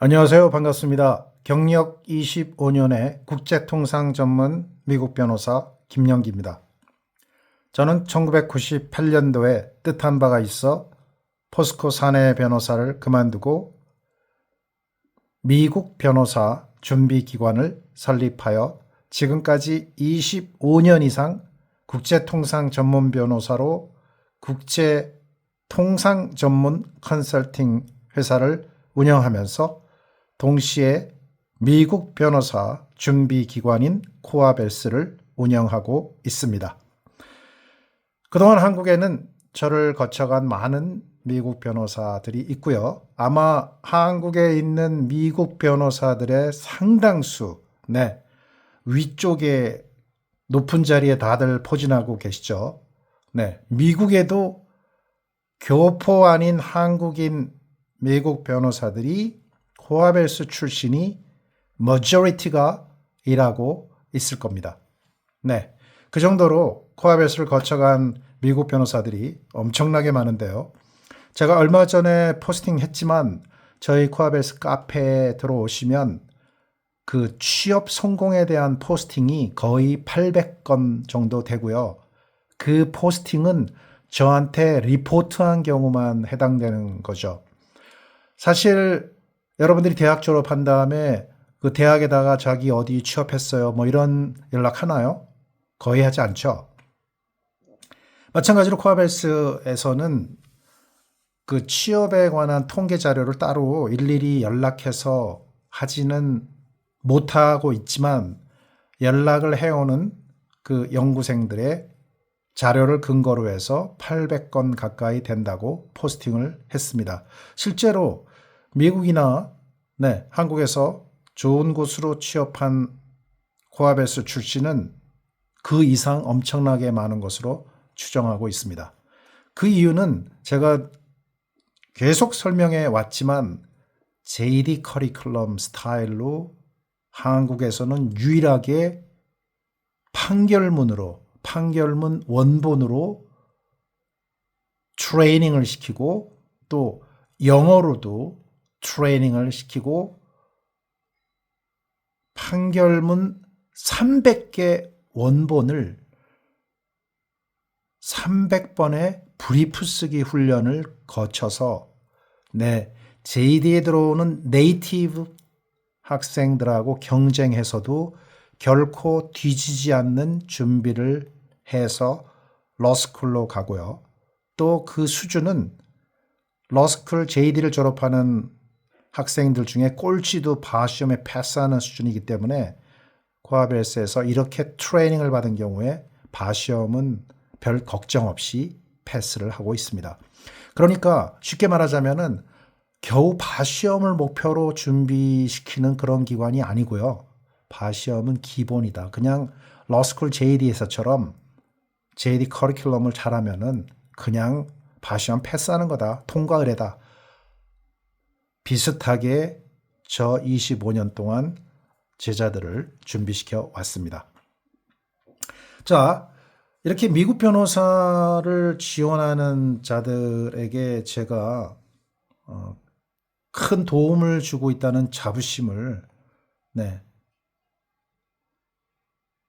안녕하세요. 반갑습니다. 경력 25년의 국제통상 전문 미국 변호사 김영기입니다. 저는 1998년도에 뜻한 바가 있어 포스코 사내 변호사를 그만두고 미국 변호사 준비기관을 설립하여 지금까지 25년 이상 국제통상 전문 변호사로 국제통상 전문 컨설팅 회사를 운영하면서 동시에 미국 변호사 준비기관인 코아벨스를 운영하고 있습니다. 그동안 한국에는 저를 거쳐간 많은 미국 변호사들이 있고요. 아마 한국에 있는 미국 변호사들의 상당수, 위쪽에 높은 자리에 다들 포진하고 계시죠. 미국에도 교포 아닌 한국인 미국 변호사들이 코아벨스 출신이 머저리티가 일하고 있을 겁니다. 그 정도로 코아벨스를 거쳐간 미국 변호사들이 엄청나게 많은데요. 제가 얼마 전에 포스팅했지만 저희 코아벨스 카페에 들어오시면 그 취업 성공에 대한 포스팅이 거의 800건 정도 되고요. 그 포스팅은 저한테 리포트한 경우만 해당되는 거죠. 사실 여러분들이 대학 졸업한 다음에 그 대학에다가 자기 어디 취업했어요 뭐 이런 연락 하나요? 거의 하지 않죠. 마찬가지로 코아벨스에서는 그 취업에 관한 통계 자료를 따로 일일이 연락해서 하지는 못하고 있지만 연락을 해오는 그 연구생들의 자료를 근거로 해서 800건 가까이 된다고 포스팅을 했습니다. 실제로 미국이나 한국에서 좋은 곳으로 취업한 코아벨스 출신은 그 이상 엄청나게 많은 것으로 추정하고 있습니다. 그 이유는 제가 계속 설명해 왔지만 JD 커리큘럼 스타일로 한국에서는 유일하게 판결문 원본으로 트레이닝을 시키고 또 영어로도 트레이닝을 시키고 판결문 300개 원본을 300번의 브리프 쓰기 훈련을 거쳐서 JD에 들어오는 네이티브 학생들하고 경쟁해서도 결코 뒤지지 않는 준비를 해서 러스쿨로 가고요. 또 그 수준은 러스쿨 JD를 졸업하는 학생들 중에 꼴찌도 바시험에 패스하는 수준이기 때문에 코아벨스에서 이렇게 트레이닝을 받은 경우에 바시험은 별 걱정 없이 패스를 하고 있습니다. 그러니까 쉽게 말하자면은 겨우 바시험을 목표로 준비시키는 그런 기관이 아니고요. 바시험은 기본이다. 그냥 러스쿨 JD에서처럼 JD 커리큘럼을 잘하면은 그냥 바시험 패스하는 거다. 통과 의뢰다. 비슷하게 저 25년 동안 제자들을 준비시켜 왔습니다. 자, 이렇게 미국 변호사를 지원하는 자들에게 제가 큰 도움을 주고 있다는 자부심을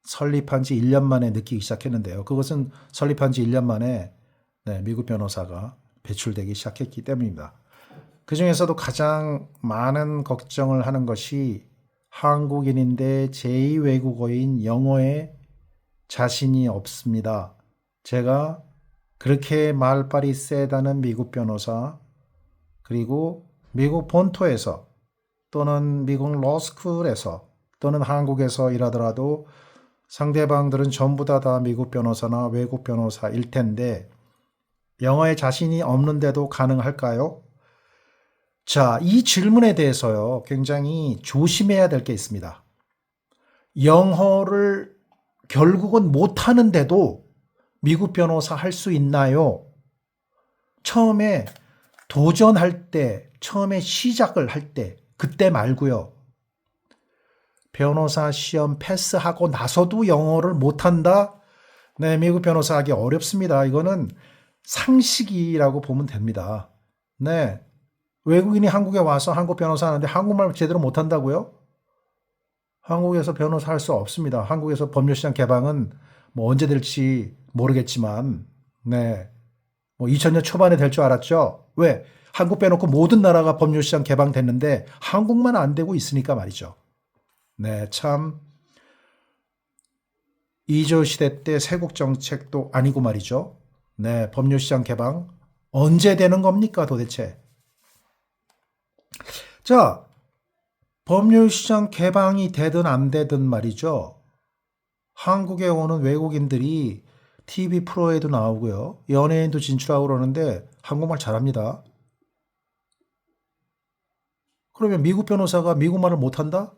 설립한 지 1년 만에 느끼기 시작했는데요. 그것은 설립한 지 1년 만에 미국 변호사가 배출되기 시작했기 때문입니다. 그 중에서도 가장 많은 걱정을 하는 것이 한국인인데 제2외국어인 영어에 자신이 없습니다. 제가 그렇게 말빨이 세다는 미국 변호사, 그리고 미국 본토에서 또는 미국 러스쿨에서 또는 한국에서 일하더라도 상대방들은 전부 다 미국 변호사나 외국 변호사일 텐데 영어에 자신이 없는데도 가능할까요? 자, 이 질문에 대해서요, 굉장히 조심해야 될 게 있습니다. 영어를 결국은 못하는데도 미국 변호사 할 수 있나요? 처음에 도전할 때, 처음에 시작을 할 때, 그때 말고요. 변호사 시험 패스하고 나서도 영어를 못한다? 미국 변호사 하기 어렵습니다. 이거는 상식이라고 보면 됩니다. 외국인이 한국에 와서 한국 변호사 하는데 한국말 제대로 못한다고요? 한국에서 변호사 할 수 없습니다. 한국에서 법률시장 개방은 뭐 언제 될지 모르겠지만, 네. 뭐 2000년 초반에 될 줄 알았죠? 왜? 한국 빼놓고 모든 나라가 법률시장 개방됐는데 한국만 안 되고 있으니까 말이죠. 네, 참 이조 시대 때 세국 정책도 아니고 말이죠. 네, 법률시장 개방 언제 되는 겁니까 도대체? 자, 법률시장 개방이 되든 안 되든 말이죠. 한국에 오는 외국인들이 TV 프로에도 나오고요. 연예인도 진출하고 그러는데 한국말 잘합니다. 그러면 미국 변호사가 미국말을 못한다?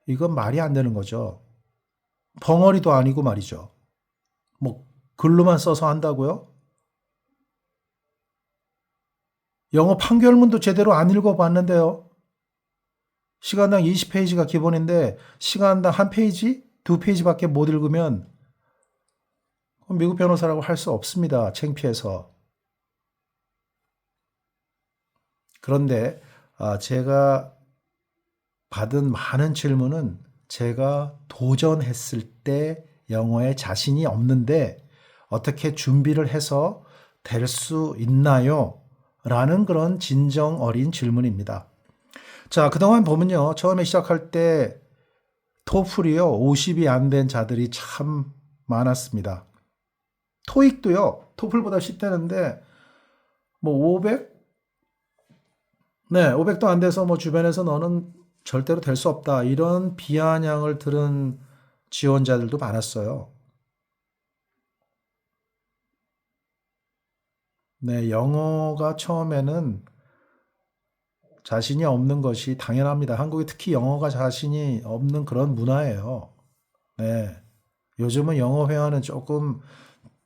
이건 말이 안 되는 거죠. 벙어리도 아니고 말이죠. 뭐 글로만 써서 한다고요? 영어 판결문도 제대로 안 읽어봤는데요. 시간당 20페이지가 기본인데 시간당 한 페이지, 두 페이지밖에 못 읽으면 미국 변호사라고 할 수 없습니다. 창피해서. 그런데 제가 받은 많은 질문은 제가 도전했을 때 영어에 자신이 없는데 어떻게 준비를 해서 될 수 있나요? 라는 그런 진정 어린 질문입니다. 자, 그동안 보면요. 처음에 시작할 때 토플이요. 50이 안 된 자들이 참 많았습니다. 토익도요. 토플보다 쉽다는데 뭐 500? 네, 500도 안 돼서 뭐 주변에서 너는 절대로 될 수 없다. 이런 비아냥을 들은 지원자들도 많았어요. 네, 영어가 처음에는 자신이 없는 것이 당연합니다. 한국이 특히 영어가 자신이 없는 그런 문화예요. 네. 요즘은 영어 회화는 조금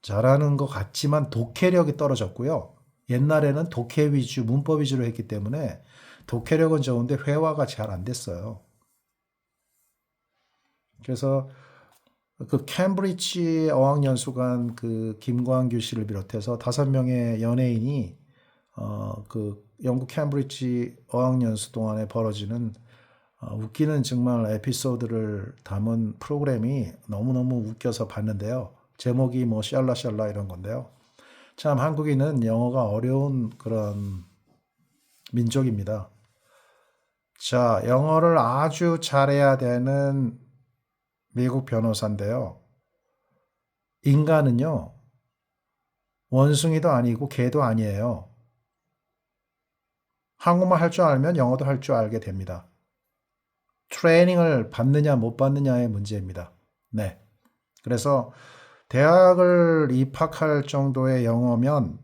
잘하는 것 같지만 독해력이 떨어졌고요. 옛날에는 독해 위주, 문법 위주로 했기 때문에 독해력은 좋은데 회화가 잘 안 됐어요. 그래서 그 캠브리지 어학연수관 그 김광규 씨를 비롯해서 5명의 연예인이 그 영국 캠브리지 어학연수 동안에 벌어지는 웃기는 정말 에피소드를 담은 프로그램이 너무너무 웃겨서 봤는데요. 제목이 뭐 샬라샬라 이런 건데요. 참 한국인은 영어가 어려운 그런 민족입니다. 자, 영어를 아주 잘해야 되는 미국 변호사인데요. 인간은요, 원숭이도 아니고 개도 아니에요. 한국말 할 줄 알면 영어도 할 줄 알게 됩니다. 트레이닝을 받느냐 못 받느냐의 문제입니다. 네. 그래서 대학을 입학할 정도의 영어면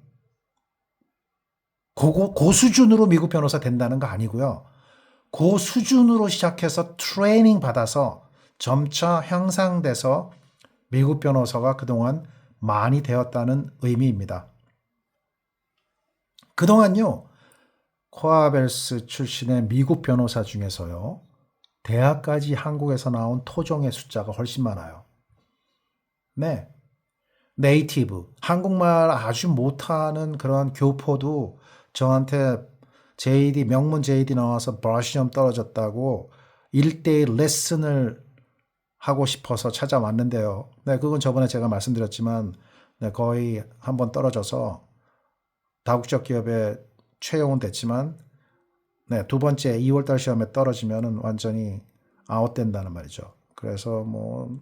고 수준으로 미국 변호사 된다는 거 아니고요. 고 수준으로 시작해서 트레이닝 받아서 점차 향상돼서 미국 변호사가 그동안 많이 되었다는 의미입니다. 그동안요, 코아벨스 출신의 미국 변호사 중에서요, 대학까지 한국에서 나온 토종의 숫자가 훨씬 많아요. 네. 네이티브, 한국말 아주 못하는 그런 교포도 저한테 JD, 명문 JD 나와서 버시험 떨어졌다고 1대1 레슨을 하고 싶어서 찾아왔는데요. 네, 그건 저번에 제가 말씀드렸지만 네, 거의 한번 떨어져서 다국적 기업에 채용은 됐지만 네, 두 번째 2월달 시험에 떨어지면은 완전히 아웃된다는 말이죠. 그래서 뭐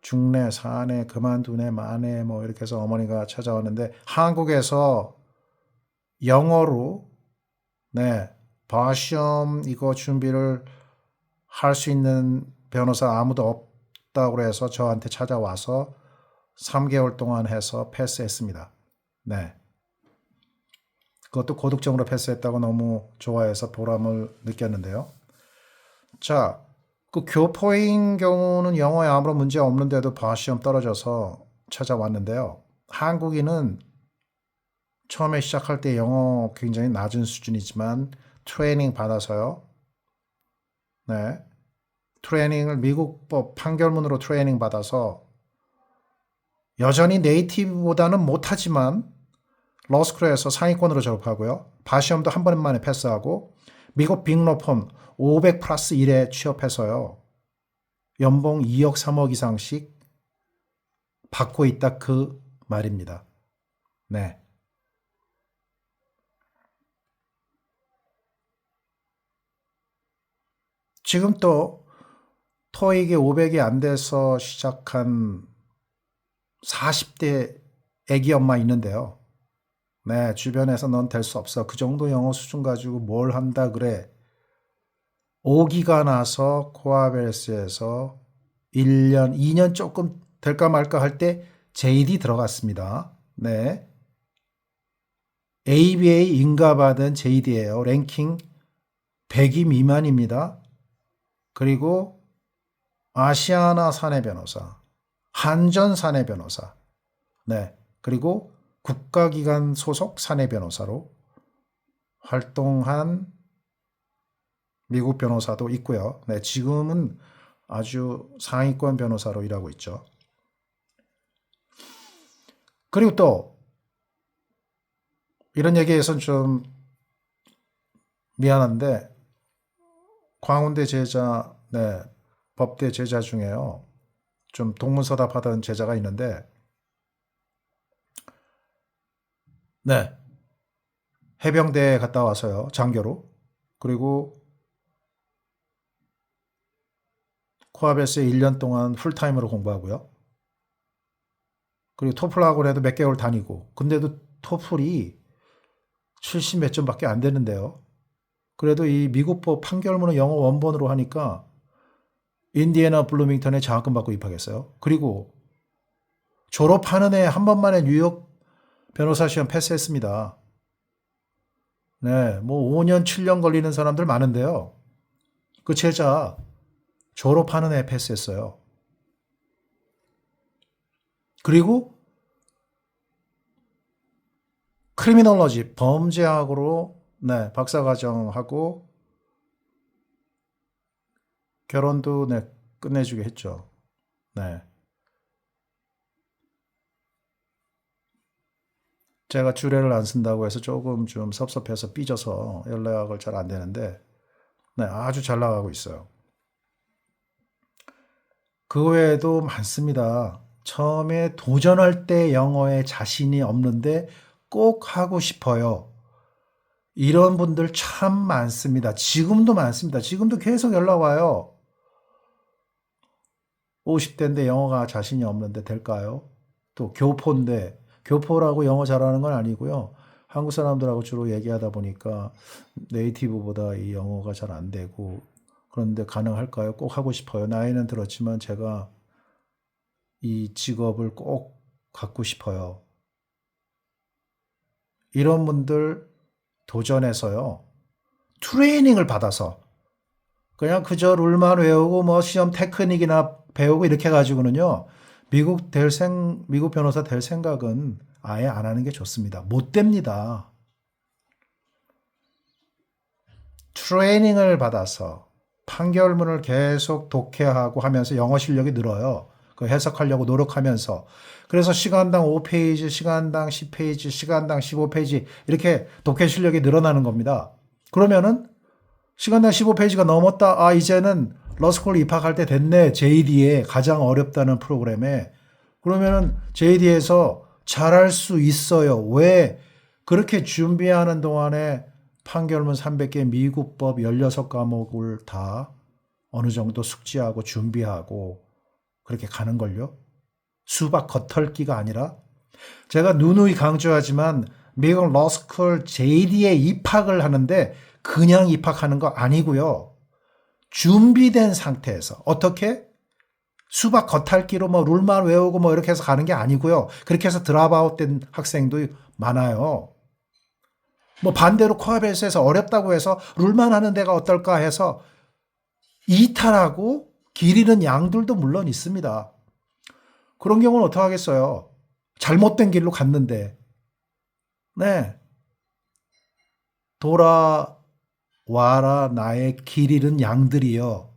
중내, 사내, 그만두네, 마네 뭐 이렇게 해서 어머니가 찾아왔는데 한국에서 영어로 네, 버시험 이거 준비를 할 수 있는 변호사 아무도 없다고 해서 저한테 찾아와서 3개월 동안 해서 패스했습니다. 네. 그것도 고득점으로 패스했다고 너무 좋아해서 보람을 느꼈는데요. 자, 그 교포인 경우는 영어에 아무런 문제 없는데도 버시험 떨어져서 찾아왔는데요. 한국인은 처음에 시작할 때 영어 굉장히 낮은 수준이지만 트레이닝 받아서요. 네. 트레이닝을 미국법 판결문으로 트레이닝 받아서 여전히 네이티브보다는 못하지만 러스쿨에서 상위권으로 졸업하고요. 바시험도 한 번 만에 패스하고 미국 빅로펌 500 플러스 1에 취업해서요. 연봉 2억 3억 이상씩 받고 있다 그 말입니다. 네. 지금 또 토익이 500이 안 돼서 시작한 40대 애기 엄마 있는데요. 네, 주변에서 넌 될 수 없어. 그 정도 영어 수준 가지고 뭘 한다 그래. 5기가 나서 코아벨스에서 1년, 2년 조금 될까 말까 할 때 JD 들어갔습니다. 네. ABA 인가받은 JD예요. 랭킹 100위 미만입니다. 그리고 아시아나 사내 변호사, 한전 사내 변호사, 네. 그리고 국가기관 소속 사내 변호사로 활동한 미국 변호사도 있고요. 네, 지금은 아주 상위권 변호사로 일하고 있죠. 그리고 또 이런 얘기에선 좀 미안한데 광운대 제자, 네, 법대 제자 중에요. 좀 동문서답하던 제자가 있는데, 네, 해병대에 갔다 와서요, 장교로. 그리고 코아베스에 1년 동안 풀타임으로 공부하고요. 그리고 토플 학원에도 몇 개월 다니고, 근데도 토플이 70 몇 점밖에 안 되는데요. 그래도 이 미국법 판결문을 영어 원본으로 하니까 인디애나 블루밍턴에 장학금 받고 입학했어요. 그리고 졸업하는 해 한 번만에 뉴욕 변호사 시험 패스했습니다. 네, 뭐 5년, 7년 걸리는 사람들 많은데요. 그 제자 졸업하는 해 패스했어요. 그리고 크리미널러지 범죄학으로 네, 박사과정하고 결혼도 네, 끝내주게 했죠. 네. 제가 주례를 안 쓴다고 해서 조금 좀 섭섭해서 삐져서 연락을 잘 안 되는데 네, 아주 잘 나가고 있어요. 그 외에도 많습니다. 처음에 도전할 때 영어에 자신이 없는데 꼭 하고 싶어요. 이런 분들 참 많습니다. 지금도 많습니다. 지금도 계속 연락 와요. 50대인데 영어가 자신이 없는데 될까요? 또 교포인데 교포라고 영어 잘하는 건 아니고요. 한국 사람들하고 주로 얘기하다 보니까 네이티브보다 이 영어가 잘 안 되고 그런데 가능할까요? 꼭 하고 싶어요. 나이는 들었지만 제가 이 직업을 꼭 갖고 싶어요. 이런 분들 도전해서요. 트레이닝을 받아서 그냥 그저 룰만 외우고 뭐 시험 테크닉이나 배우고 이렇게 해가지고는요. 미국 변호사 될 생각은 아예 안 하는 게 좋습니다. 못 됩니다. 트레이닝을 받아서 판결문을 계속 독해하고 하면서 영어 실력이 늘어요. 그 해석하려고 노력하면서. 그래서 시간당 5페이지, 시간당 10페이지, 시간당 15페이지 이렇게 독해 실력이 늘어나는 겁니다. 그러면은 시간당 15페이지가 넘었다. 아, 이제는 러스쿨 입학할 때 됐네. JD에 가장 어렵다는 프로그램에. 그러면은 JD에서 잘할 수 있어요. 왜? 그렇게 준비하는 동안에 판결문 300개 미국법 16과목을 다 어느 정도 숙지하고 준비하고 그렇게 가는 걸요. 수박 겉핥기가 아니라 제가 누누이 강조하지만 미국 러스쿨 JD에 입학을 하는데 그냥 입학하는 거 아니고요. 준비된 상태에서 어떻게 수박 겉핥기로 뭐 룰만 외우고 뭐 이렇게 해서 가는 게 아니고요. 그렇게 해서 드랍아웃 된 학생도 많아요. 뭐 반대로 코아벨스에서 어렵다고 해서 룰만 하는 데가 어떨까 해서 이탈하고 길 잃은 양들도 물론 있습니다. 그런 경우는 어떻게 하겠어요? 잘못된 길로 갔는데. 네. 돌아와라 나의 길 잃은 양들이여.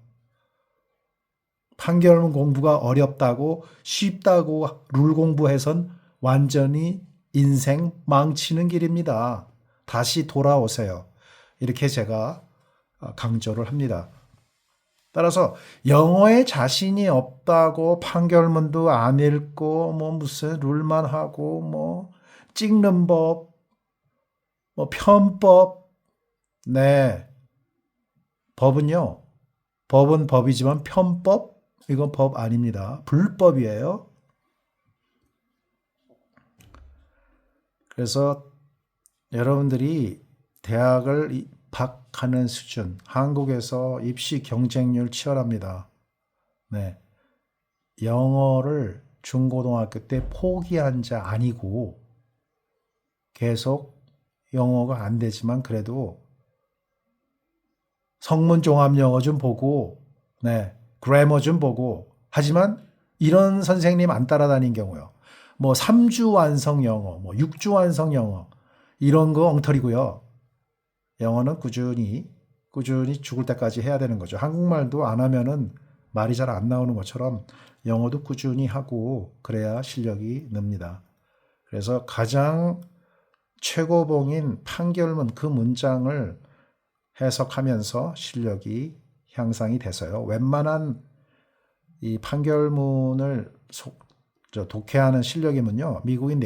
판결문 공부가 어렵다고 쉽다고 룰 공부해선 완전히 인생 망치는 길입니다. 다시 돌아오세요. 이렇게 제가 강조를 합니다. 따라서 영어에 자신이 없다고 판결문도 안 읽고 뭐 무슨 룰만 하고 뭐 찍는 법, 뭐 편법, 네. 법은요. 법은 법이지만 편법 이건 법 아닙니다. 불법이에요. 그래서 여러분들이 대학을 입학하는 수준, 한국에서 입시 경쟁률 치열합니다. 네. 영어를 중고등학교 때 포기한 자 아니고 계속 영어가 안 되지만 그래도 성문 종합 영어 좀 보고, 네, 그래머 좀 보고, 하지만 이런 선생님 안 따라다닌 경우요. 뭐 3주 완성 영어, 뭐 6주 완성 영어, 이런 거 엉터리고요. 영어는 꾸준히 죽을 때까지 해야 되는 거죠. 한국말도 안 하면은 말이 잘 안 나오는 것처럼 영어도 꾸준히 하고 그래야 실력이 늡니다. 그래서 가장 최고봉인 판결문 그 문장을 해석하면서 실력이 향상이 돼서요. 웬만한 이 판결문을 독해하는 실력이면요. 미국인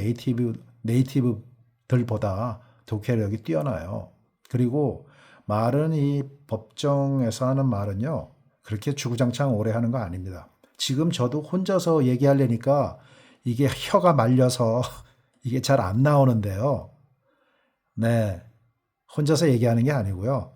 네이티브들보다 독해력이 뛰어나요. 그리고 말은 이 법정에서 하는 말은요. 그렇게 주구장창 오래 하는 거 아닙니다. 지금 저도 혼자서 얘기하려니까 이게 혀가 말려서 이게 잘 안 나오는데요. 네. 혼자서 얘기하는 게 아니고요.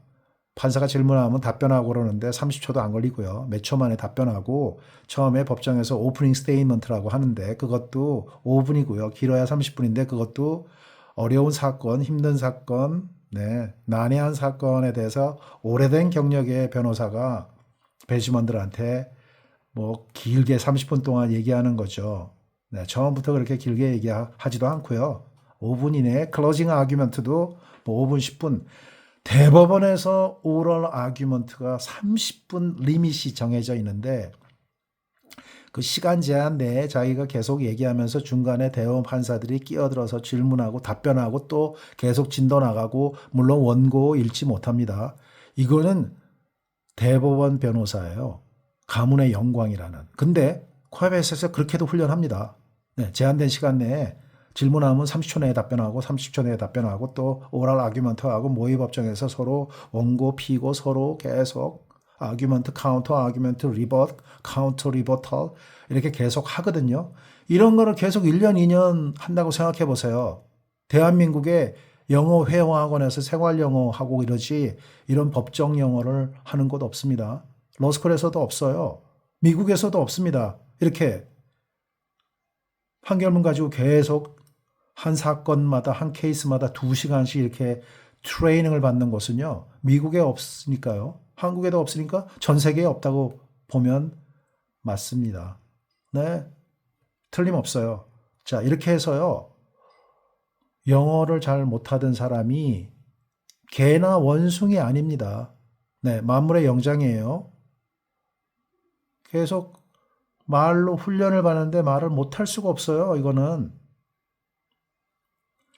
판사가 질문하면 답변하고 그러는데 30초도 안 걸리고요. 몇 초 만에 답변하고 처음에 법정에서 오프닝 스테이트먼트라고 하는데 그것도 5분이고요. 길어야 30분인데 그것도 어려운 사건, 힘든 사건, 네, 난해한 사건에 대해서 오래된 경력의 변호사가 배심원들한테 뭐 길게 30분 동안 얘기하는 거죠. 네, 처음부터 그렇게 길게 얘기하지도 않고요. 5분 이내에 클로징 아규먼트도 뭐 5분, 10분. 대법원에서 오럴 아규먼트가 30분 리밋이 정해져 있는데 그 시간 제한 내에 자기가 계속 얘기하면서 중간에 대법원 판사들이 끼어들어서 질문하고 답변하고 또 계속 진도 나가고 물론 원고 읽지 못합니다. 이거는 대법원 변호사예요. 가문의 영광이라는. 근데 코에베스에서 그렇게도 훈련합니다. 네, 제한된 시간 내에 질문하면 30초 내에 답변하고 30초 내에 답변하고 또 오랄 아규먼트하고 모의 법정에서 서로 원고 피고 서로 계속 아규먼트 카운터 아규먼트 리버트 카운터 리버털 이렇게 계속 하거든요. 이런 거를 계속 1년 2년 한다고 생각해 보세요. 대한민국의 영어 회화학원에서 생활 영어 하고 이러지 이런 법정 영어를 하는 곳 없습니다. 로스쿨에서도 없어요. 미국에서도 없습니다. 이렇게 판결문 가지고 계속 한 사건마다 한 케이스마다 2시간씩 이렇게 트레이닝을 받는 곳은요. 미국에 없으니까요. 한국에도 없으니까 전 세계에 없다고 보면 맞습니다. 네. 틀림없어요. 자, 이렇게 해서요. 영어를 잘 못하던 사람이 개나 원숭이 아닙니다. 네, 만물의 영장이에요. 계속 말로 훈련을 받는데 말을 못할 수가 없어요. 이거는.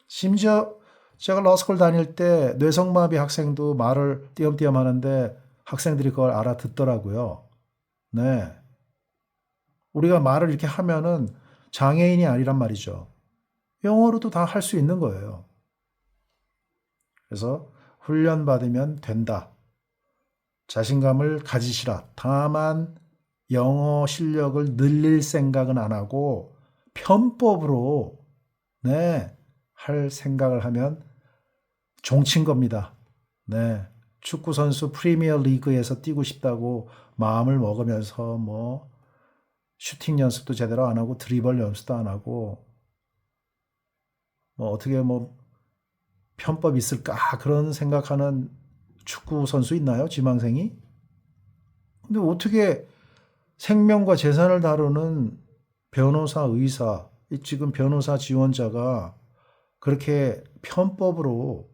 심지어 제가 러스쿨 다닐 때 뇌성마비 학생도 말을 띄엄띄엄 하는데 학생들이 그걸 알아듣더라고요. 네. 우리가 말을 이렇게 하면은 장애인이 아니란 말이죠. 영어로도 다 할 수 있는 거예요. 그래서 훈련받으면 된다. 자신감을 가지시라. 다만 영어 실력을 늘릴 생각은 안 하고 편법으로 네, 할 생각을 하면 종친 겁니다. 네. 축구 선수 프리미어 리그에서 뛰고 싶다고 마음을 먹으면서 뭐 슈팅 연습도 제대로 안 하고 드리블 연습도 안 하고 뭐 어떻게 뭐 편법 있을까 그런 생각하는 축구 선수 있나요? 지망생이? 근데 어떻게 생명과 재산을 다루는 변호사, 의사, 지금 변호사 지원자가 그렇게 편법으로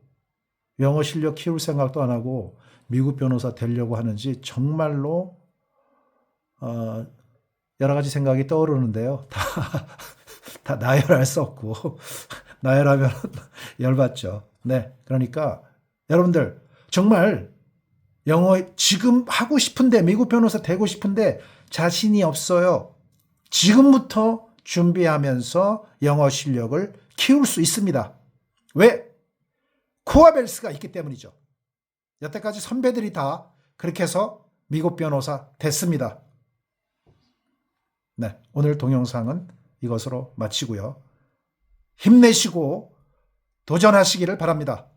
영어 실력 키울 생각도 안 하고 미국 변호사 되려고 하는지 정말로 여러 가지 생각이 떠오르는데요. 다 나열할 수 없고 나열하면 열받죠. 네. 그러니까 여러분들 정말 영어 지금 하고 싶은데 미국 변호사 되고 싶은데 자신이 없어요. 지금부터 준비하면서 영어 실력을 키울 수 있습니다. 왜? 코어벨스가 있기 때문이죠. 여태까지 선배들이 다 그렇게 해서 미국 변호사 됐습니다. 네, 오늘 동영상은 이것으로 마치고요. 힘내시고 도전하시기를 바랍니다.